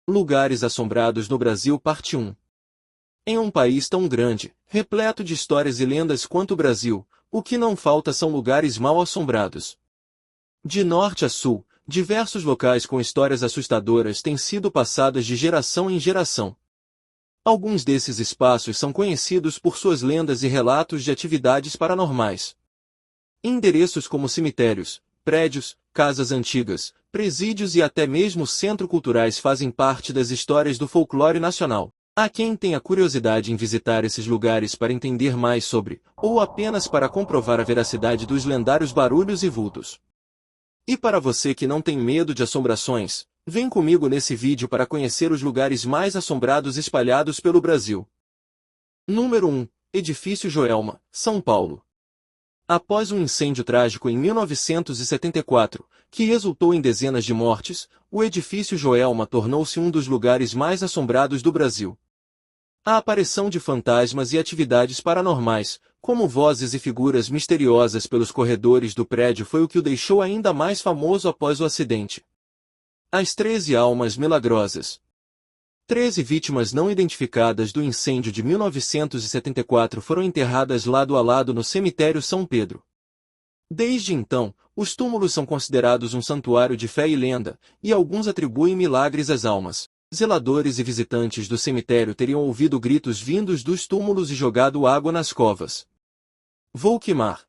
Lugares assombrados no Brasil Parte 1. Em um país tão grande, repleto de histórias e lendas quanto o Brasil, o que não falta são lugares mal assombrados. De norte a sul, diversos locais com histórias assustadoras têm sido passadas de geração em geração. Alguns desses espaços são conhecidos por suas lendas e relatos de atividades paranormais. Endereços como cemitérios, prédios, casas antigas, presídios e até mesmo centros culturais fazem parte das histórias do folclore nacional. Há quem tenha curiosidade em visitar esses lugares para entender mais sobre, ou apenas para comprovar a veracidade dos lendários barulhos e vultos. E para você que não tem medo de assombrações, vem comigo nesse vídeo para conhecer os lugares mais assombrados espalhados pelo Brasil. Número 1. Edifício Joelma, São Paulo. Após um incêndio trágico em 1974, que resultou em dezenas de mortes, o edifício Joelma tornou-se um dos lugares mais assombrados do Brasil. A aparição de fantasmas e atividades paranormais, como vozes e figuras misteriosas pelos corredores do prédio foi o que o deixou ainda mais famoso após o acidente. As 13 almas milagrosas. 13 vítimas não identificadas do incêndio de 1974 foram enterradas lado a lado no cemitério São Pedro. Desde então, os túmulos são considerados um santuário de fé e lenda, e alguns atribuem milagres às almas. Zeladores e visitantes do cemitério teriam ouvido gritos vindos dos túmulos e jogado água nas covas. Volquimar.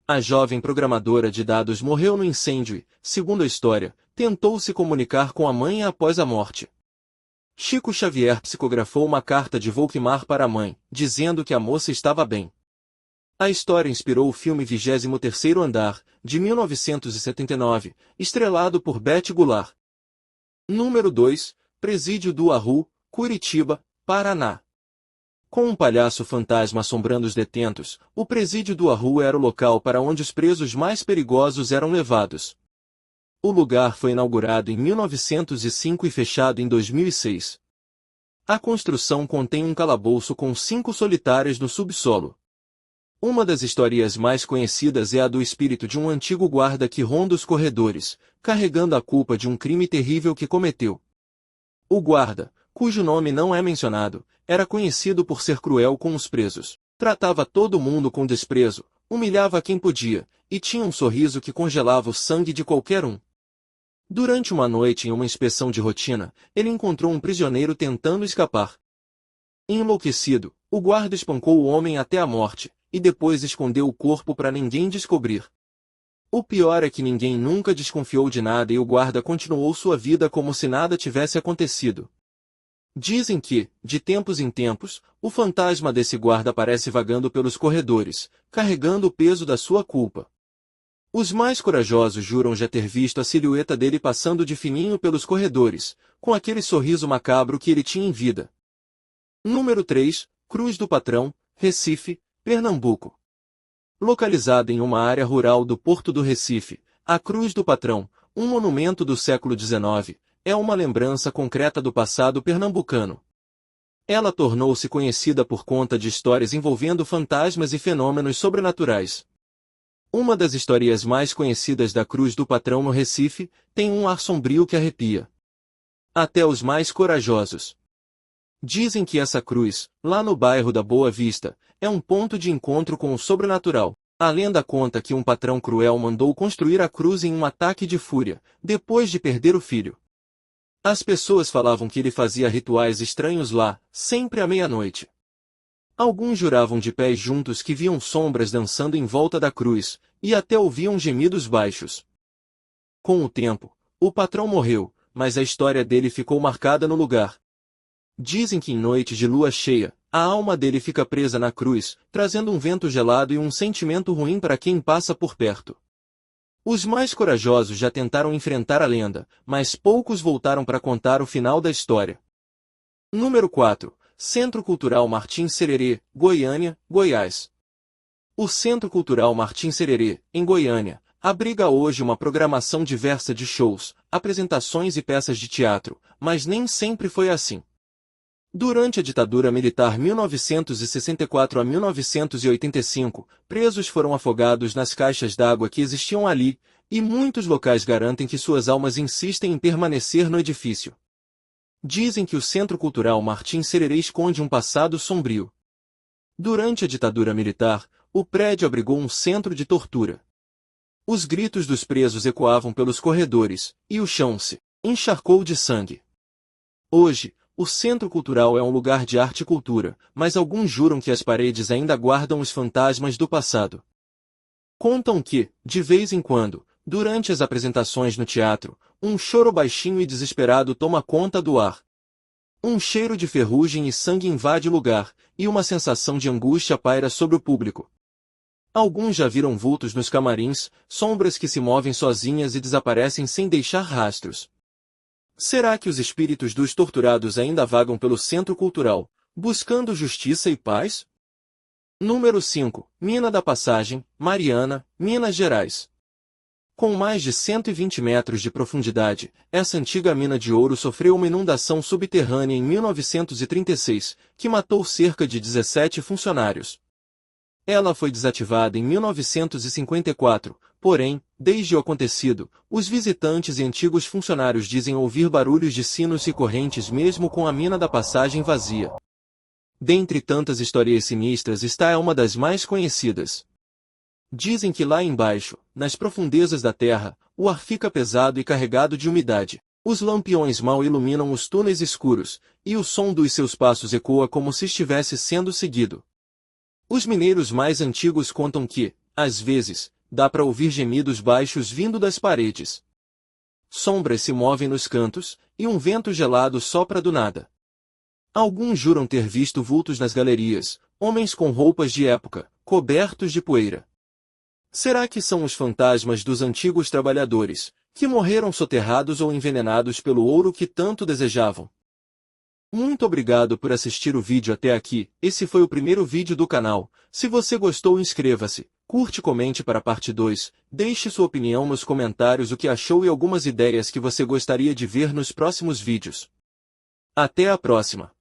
A jovem programadora de dados morreu no incêndio e, segundo a história, tentou se comunicar com a mãe após a morte. Chico Xavier psicografou uma carta de Volquimar para a mãe, dizendo que a moça estava bem. A história inspirou o filme 23º Andar, de 1979, estrelado por Beth Goulart. Número 2. Presídio do Arru, Curitiba, Paraná. Com um palhaço fantasma assombrando os detentos, o Presídio do Arru era o local para onde os presos mais perigosos eram levados. O lugar foi inaugurado em 1905 e fechado em 2006. A construção contém um calabouço com 5 solitárias no subsolo. Uma das histórias mais conhecidas é a do espírito de um antigo guarda que ronda os corredores, carregando a culpa de um crime terrível que cometeu. O guarda, cujo nome não é mencionado, era conhecido por ser cruel com os presos. Tratava todo mundo com desprezo, humilhava quem podia, e tinha um sorriso que congelava o sangue de qualquer um. Durante uma noite em uma inspeção de rotina, ele encontrou um prisioneiro tentando escapar. Enlouquecido, o guarda espancou o homem até a morte, e depois escondeu o corpo para ninguém descobrir. O pior é que ninguém nunca desconfiou de nada e o guarda continuou sua vida como se nada tivesse acontecido. Dizem que, de tempos em tempos, o fantasma desse guarda aparece vagando pelos corredores, carregando o peso da sua culpa. Os mais corajosos juram já ter visto a silhueta dele passando de fininho pelos corredores, com aquele sorriso macabro que ele tinha em vida. Número 3. Cruz do Patrão, Recife, Pernambuco. Localizada em uma área rural do Porto do Recife, a Cruz do Patrão, um monumento do século XIX, é uma lembrança concreta do passado pernambucano. Ela tornou-se conhecida por conta de histórias envolvendo fantasmas e fenômenos sobrenaturais. Uma das histórias mais conhecidas da Cruz do Patrão no Recife tem um ar sombrio que arrepia até os mais corajosos. Dizem que essa cruz, lá no bairro da Boa Vista, é um ponto de encontro com o sobrenatural. A lenda conta que um patrão cruel mandou construir a cruz em um ataque de fúria, depois de perder o filho. As pessoas falavam que ele fazia rituais estranhos lá, sempre à meia-noite. Alguns juravam de pés juntos que viam sombras dançando em volta da cruz, e até ouviam gemidos baixos. Com o tempo, o patrão morreu, mas a história dele ficou marcada no lugar. Dizem que em noites de lua cheia, a alma dele fica presa na cruz, trazendo um vento gelado e um sentimento ruim para quem passa por perto. Os mais corajosos já tentaram enfrentar a lenda, mas poucos voltaram para contar o final da história. Número 4. Centro Cultural Martins Sererê, Goiânia, Goiás. O Centro Cultural Martins Sererê, em Goiânia, abriga hoje uma programação diversa de shows, apresentações e peças de teatro, mas nem sempre foi assim. Durante a ditadura militar 1964 a 1985, presos foram afogados nas caixas d'água que existiam ali, e muitos locais garantem que suas almas insistem em permanecer no edifício. Dizem que o Centro Cultural Martim Sererê esconde um passado sombrio. Durante a ditadura militar, o prédio abrigou um centro de tortura. Os gritos dos presos ecoavam pelos corredores, e o chão se encharcou de sangue. Hoje, o Centro Cultural é um lugar de arte e cultura, mas alguns juram que as paredes ainda guardam os fantasmas do passado. Contam que, de vez em quando, durante as apresentações no teatro, um choro baixinho e desesperado toma conta do ar. Um cheiro de ferrugem e sangue invade o lugar, e uma sensação de angústia paira sobre o público. Alguns já viram vultos nos camarins, sombras que se movem sozinhas e desaparecem sem deixar rastros. Será que os espíritos dos torturados ainda vagam pelo Centro Cultural, buscando justiça e paz? Número 5. Mina da Passagem, Mariana, Minas Gerais. Com mais de 120 metros de profundidade, essa antiga mina de ouro sofreu uma inundação subterrânea em 1936, que matou cerca de 17 funcionários. Ela foi desativada em 1954, porém, desde o acontecido, os visitantes e antigos funcionários dizem ouvir barulhos de sinos e correntes mesmo com a mina da passagem vazia. Dentre tantas histórias sinistras está uma das mais conhecidas. Dizem que lá embaixo, nas profundezas da terra, o ar fica pesado e carregado de umidade. Os lampiões mal iluminam os túneis escuros, e o som dos seus passos ecoa como se estivesse sendo seguido. Os mineiros mais antigos contam que, às vezes, dá para ouvir gemidos baixos vindo das paredes. Sombras se movem nos cantos, e um vento gelado sopra do nada. Alguns juram ter visto vultos nas galerias, homens com roupas de época, cobertos de poeira. Será que são os fantasmas dos antigos trabalhadores, que morreram soterrados ou envenenados pelo ouro que tanto desejavam? Muito obrigado por assistir o vídeo até aqui. Esse foi o primeiro vídeo do canal. Se você gostou, inscreva-se, curte e comente para a parte 2, deixe sua opinião nos comentários o que achou e algumas ideias que você gostaria de ver nos próximos vídeos. Até a próxima!